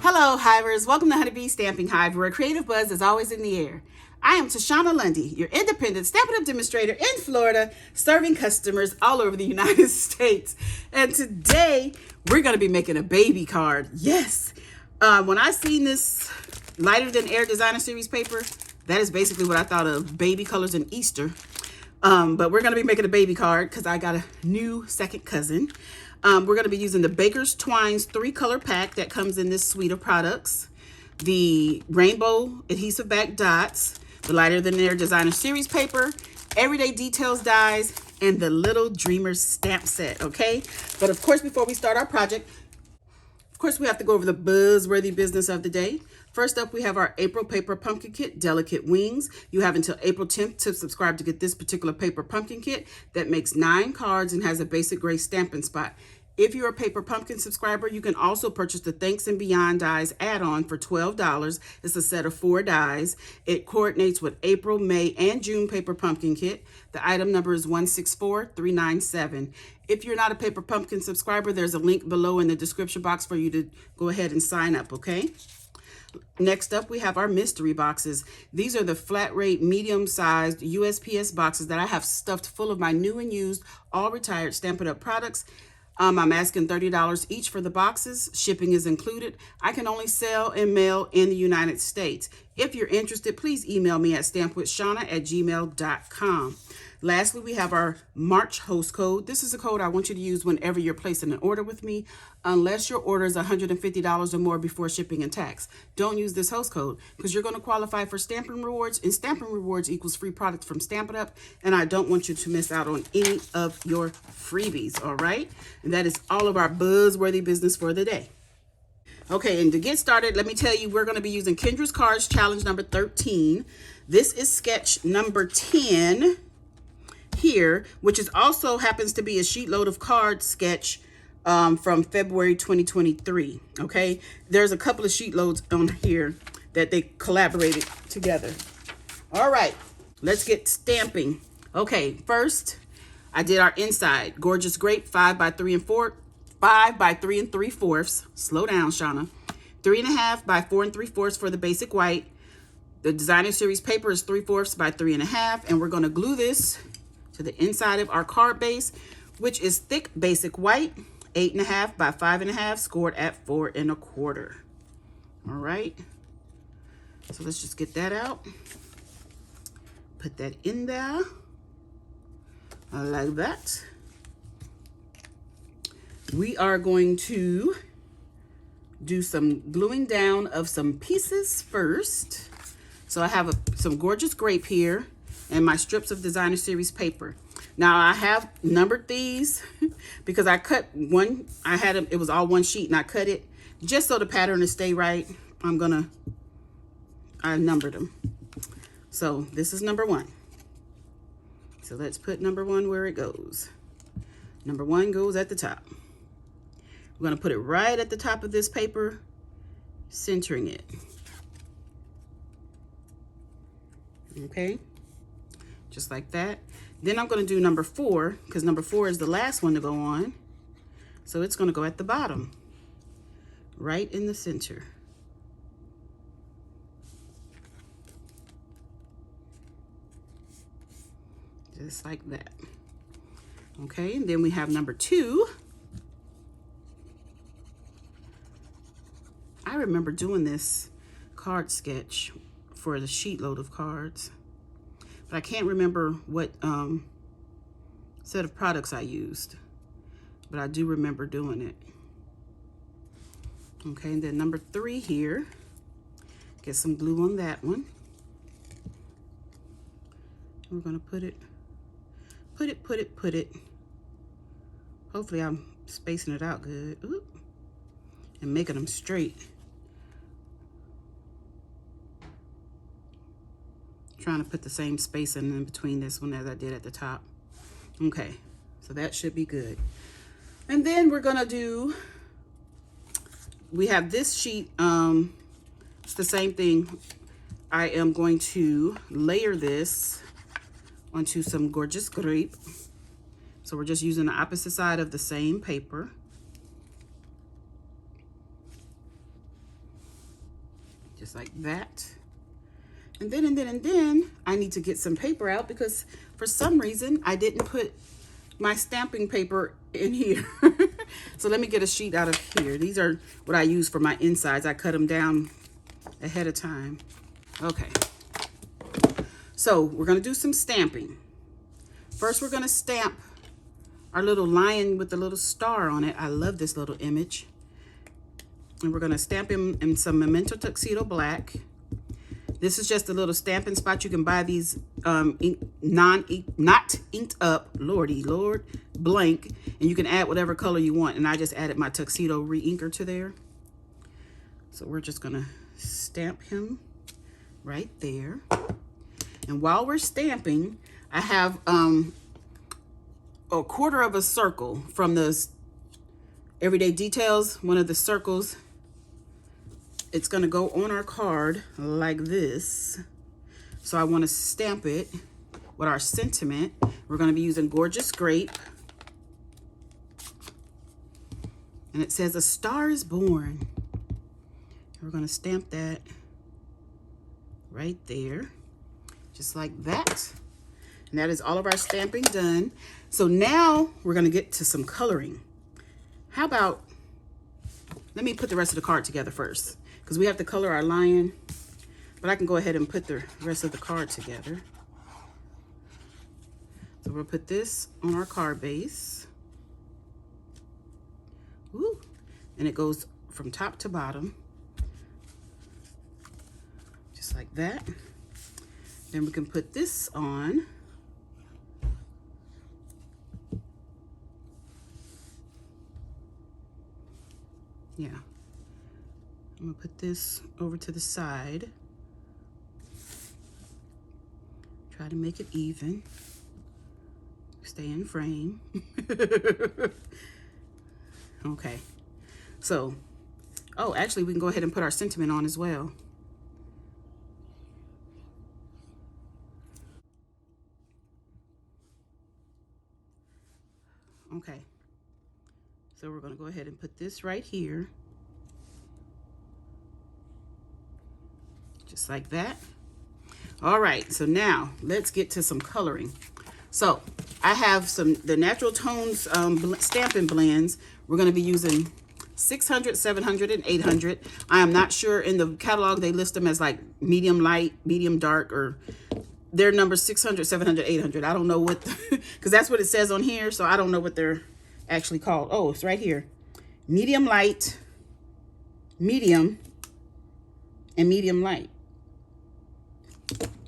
Hello, Hivers. Welcome to Honeybee Stamping Hive, where creative buzz is always in the air. I am Tashana Lundy, your independent Stampin' Up! Demonstrator in Florida, serving customers all over the United States. And today, we're going to be making a baby card. Yes! When I seen this Lighter Than Air Designer Series paper, that is basically what I thought of baby colors in Easter. But we're going to be making a baby card because I got a new second cousin. We're going to be using the Baker's Twines 3-color pack that comes in this suite of products. The Rainbow Adhesive-Backed dots, the Lighter Than Air Designer Series paper, Everyday Details dies, and the Little Dreamers stamp set, okay? But of course, before we start our project, we have to go over the buzzworthy business of the day. First up, we have our April Paper Pumpkin Kit, Delicate Wings. You have until April 10th to subscribe to get this particular paper pumpkin kit that makes 9 cards and has a basic gray stamping spot. If you're a Paper Pumpkin subscriber, you can also purchase the Thanks and Beyond dies add-on for $12. It's a set of 4 dies. It coordinates with April, May, and June Paper Pumpkin Kit. The item number is 164397. If you're not a Paper Pumpkin subscriber, there's a link below in the description box for you to go ahead and sign up, okay? Next up, we have our mystery boxes. These are the flat rate, medium-sized USPS boxes that I have stuffed full of my new and used, all retired Stampin' Up! Products. I'm asking $30 each for the boxes. Shipping is included. I can only sell and mail in the United States. If you're interested, please email me at stampwithshana@gmail.com. Lastly, we have our March host code. This is a code I want you to use whenever you're placing an order with me, unless your order is $150 or more before shipping and tax. Don't use this host code because you're going to qualify for Stampin' Rewards, and Stampin' Rewards equals free products from Stampin' Up!, and I don't want you to miss out on any of your freebies, all right? And that is all of our buzzworthy business for the day. Okay, and to get started, let me tell you, we're going to be using Kendra's Cards Challenge number 13. This is sketch number 10 here, which is also happens to be a sheet load of cards sketch from February 2023. Okay, there's a couple of sheet loads on here that they collaborated together. All right, let's get stamping. Okay, first I did our inside Gorgeous Grape 5 by 3 3/4. Slow down, Shauna. 3.5 by 4 3/4 for the basic white. The Designer Series paper is 3/4 by 3.5, and we're going to glue this to the inside of our card base, which is thick basic white, 8.5 by 5.5, scored at 4 1/4. All right, so let's just get that out. Put that in there like that. We are going to do some gluing down of some pieces first. So I have some Gorgeous Grape here and my strips of Designer Series paper. Now I have numbered these because I cut one. I had them, it was all one sheet, and I cut it just so the pattern will stay right. I numbered them. So this is number 1. So let's put number 1 where it goes. Number 1 goes at the top. We're going to put it right at the top of this paper, centering it. Okay, just like that. Then I'm going to do number 4 because number 4 is the last one to go on. So it's going to go at the bottom, right in the center. Just like that. Okay, and then we have number 2. I remember doing this card sketch for the sheet load of cards, but I can't remember what set of products I used, but I do remember doing it. Okay, and then number 3 here, get some glue on that one. We're gonna put it. Hopefully I'm spacing it out good. Ooh, and making them straight. Trying to put the same spacing in between this one as I did at the top. Okay, so that should be good. And then we're gonna do, we have this sheet, it's the same thing. I am going to layer this onto some Gorgeous Grape. So we're just using the opposite side of the same paper. just like that. And then I need to get some paper out because for some reason I didn't put my stamping paper in here. So let me get a sheet out of here. These are what I use for my insides. I cut them down ahead of time. Okay. So we're gonna do some stamping. First, we're gonna stamp our little lion with the little star on it. I love this little image. And we're gonna stamp him in some Memento Tuxedo Black. This is just a little stamping spot. You can buy these not inked up, Lordy Lord, blank, and you can add whatever color you want. And I just added my tuxedo re-inker to there. So we're just gonna stamp him right there. And while we're stamping, I have a quarter of a circle from the Everyday Details, one of the circles. It's gonna go on our card like this. So I wanna stamp it with our sentiment. We're gonna be using Gorgeous Grape. And it says, "A star is born." We're gonna stamp that right there, just like that. And that is all of our stamping done. So now we're gonna get to some coloring. How about, let me put the rest of the card together first, because we have to color our lion, but I can go ahead and put the rest of the card together. So we'll put this on our card base. Woo. And it goes from top to bottom, just like that. Then we can put this on. Yeah. I'm gonna put this over to the side. Try to make it even. Stay in frame. Okay. So, oh, actually, we can go ahead and put our sentiment on as well. Okay. So we're going to go ahead and put this right here. Just like that. All right, so now let's get to some coloring. So I have the Natural Tones stamping blends. We're going to be using 600, 700, and 800. I am not sure, in the catalog they list them as like medium light, medium dark, or their number 600, 700, 800. I don't know what, because that's what it says on here, so I don't know what they're actually called. Oh, it's right here. Medium light, medium, and medium light.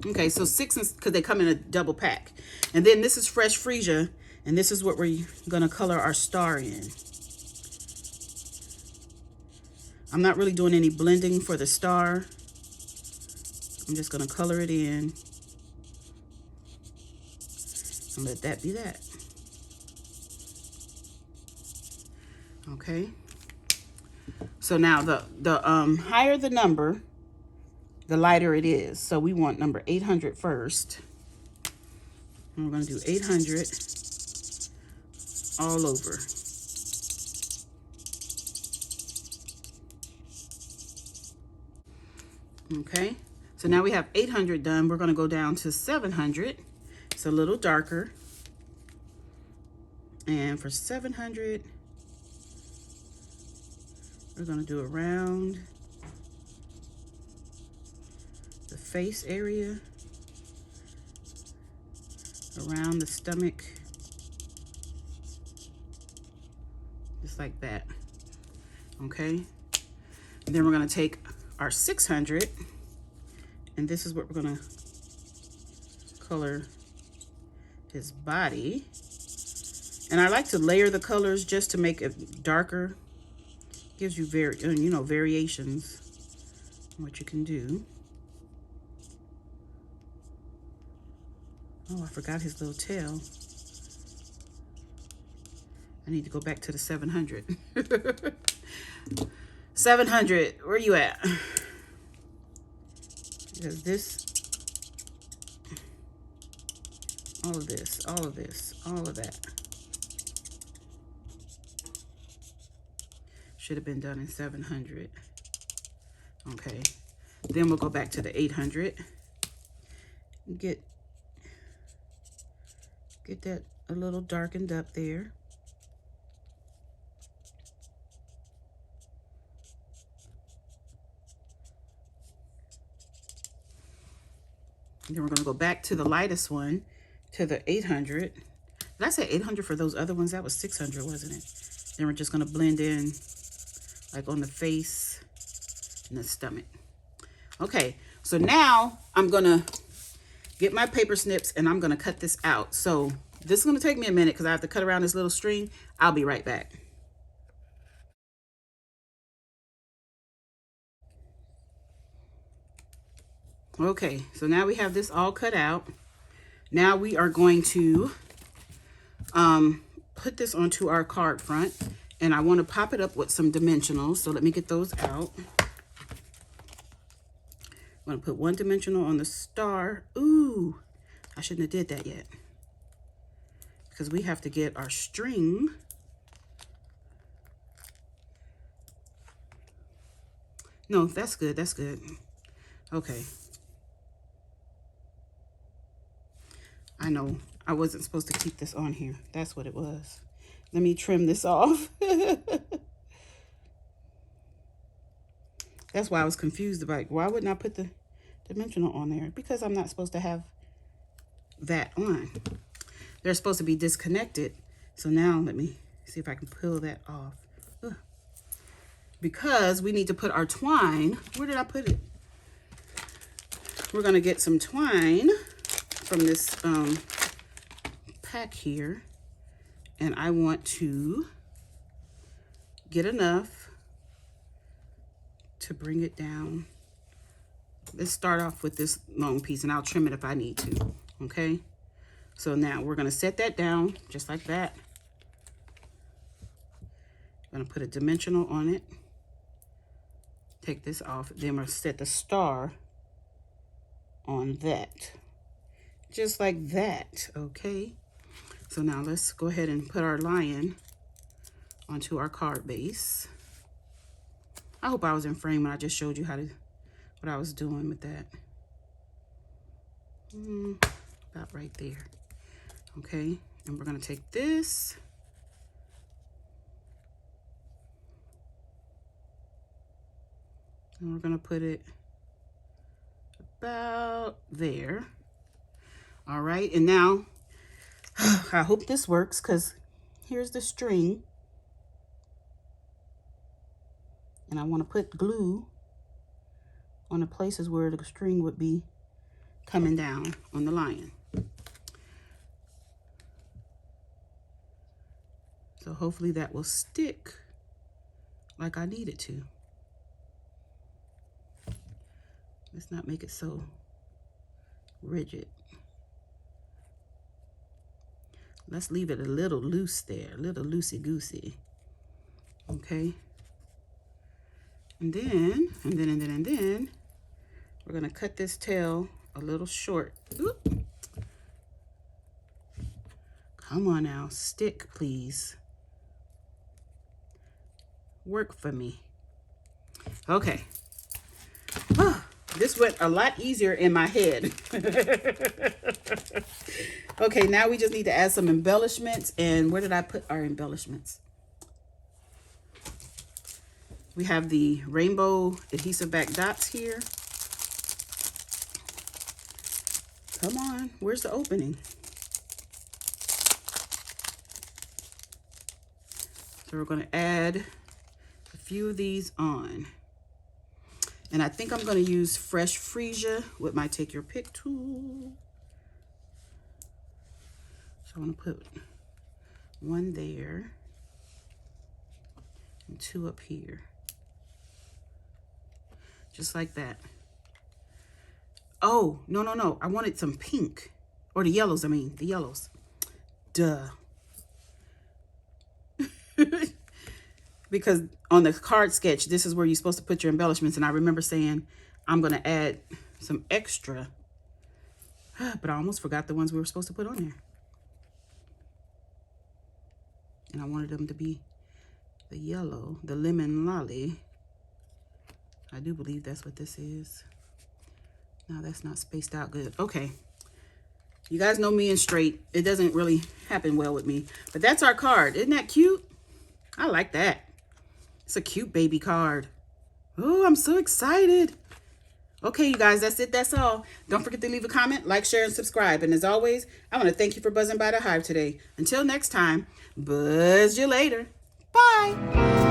Okay, so 6, because they come in a double pack. And then this is Fresh Freesia, and this is what we're gonna color our star in. I'm not really doing any blending for the star. I'm just gonna color it in and let that be that. Okay. So now the higher the number, the lighter it is. So we want number 800 first. And we're going to do 800 all over. Okay. So now we have 800 done. We're going to go down to 700. It's a little darker. And for 700, we're going to do around the face area, around the stomach, just like that. Okay. And then we're going to take our 600, and this is what we're going to color his body. And I like to layer the colors just to make it darker. Gives you variations on what you can do. Oh, I forgot his little tail. I need to go back to the 700. 700, where you at? Because this, all of this, all of this, all of that should have been done in 700. Okay, Then we'll go back to the 800. Get that a little darkened up there. And then we're going to go back to the lightest one, to the 800. Did I say 800 for those other ones? That was 600, wasn't it? Then we're just going to blend in like on the face and the stomach. Okay, so now I'm going to get my paper snips and I'm going to cut this out. So this is going to take me a minute because I have to cut around this little string. I'll be right back. Okay, so now we have this all cut out. Now we are going to put this onto our card front, and I want to pop it up with some dimensionals. So let me get those out. I'm going to put one dimensional on the star. Ooh, I shouldn't have did that yet, because we have to get our string. No, that's good. That's good. Okay. I know I wasn't supposed to keep this on here. That's what it was. Let me trim this off. That's why I was confused about why wouldn't I put the dimensional on there? Because I'm not supposed to have that on. They're supposed to be disconnected. So now let me see if I can peel that off. Ugh. Because we need to put our twine. Where did I put it? We're going to get some twine from this pack here, and I want to get enough to bring it down. Let's start off with this long piece, and I'll trim it if I need to. Okay, so now we're going to set that down just like that. I'm going to put a dimensional on it, take this off, then we'll set the star on that. Just like that, okay? So now let's go ahead and put our lion onto our card base. I hope I was in frame when I just showed you what I was doing with that. About right there, okay? And we're gonna take this. And we're gonna put it about there. All right, and now I hope this works, because here's the string, and I want to put glue on the places where the string would be coming down on the lion. So hopefully that will stick like I need it to. Let's not make it so rigid. Let's leave it a little loose there, a little loosey-goosey, okay? And then, we're gonna cut this tail a little short. Oop. Come on now, stick, please. Work for me. Okay. This went a lot easier in my head. Okay, now we just need to add some embellishments. And where did I put our embellishments? We have the rainbow adhesive-backed dots here. Come on, where's the opening? So we're gonna add a few of these on. And I think I'm going to use fresh freesia with my take your pick tool. So I'm going to put one there and two up here. Just like that. Oh, no. I wanted some pink. Or the yellows, I mean. The yellows. Duh. Because on the card sketch, this is where you're supposed to put your embellishments. And I remember saying, I'm going to add some extra. But I almost forgot the ones we were supposed to put on there. And I wanted them to be the yellow, the lemon lolly. I do believe that's what this is. No, that's not spaced out good. Okay. You guys know me and straight. It doesn't really happen well with me. But that's our card. Isn't that cute? I like that. It's a cute baby card. Oh, I'm so excited. Okay, you guys, that's it. That's all. Don't forget to leave a comment, like, share, and subscribe. And as always, I want to thank you for buzzing by the hive today. Until next time, buzz you later. Bye.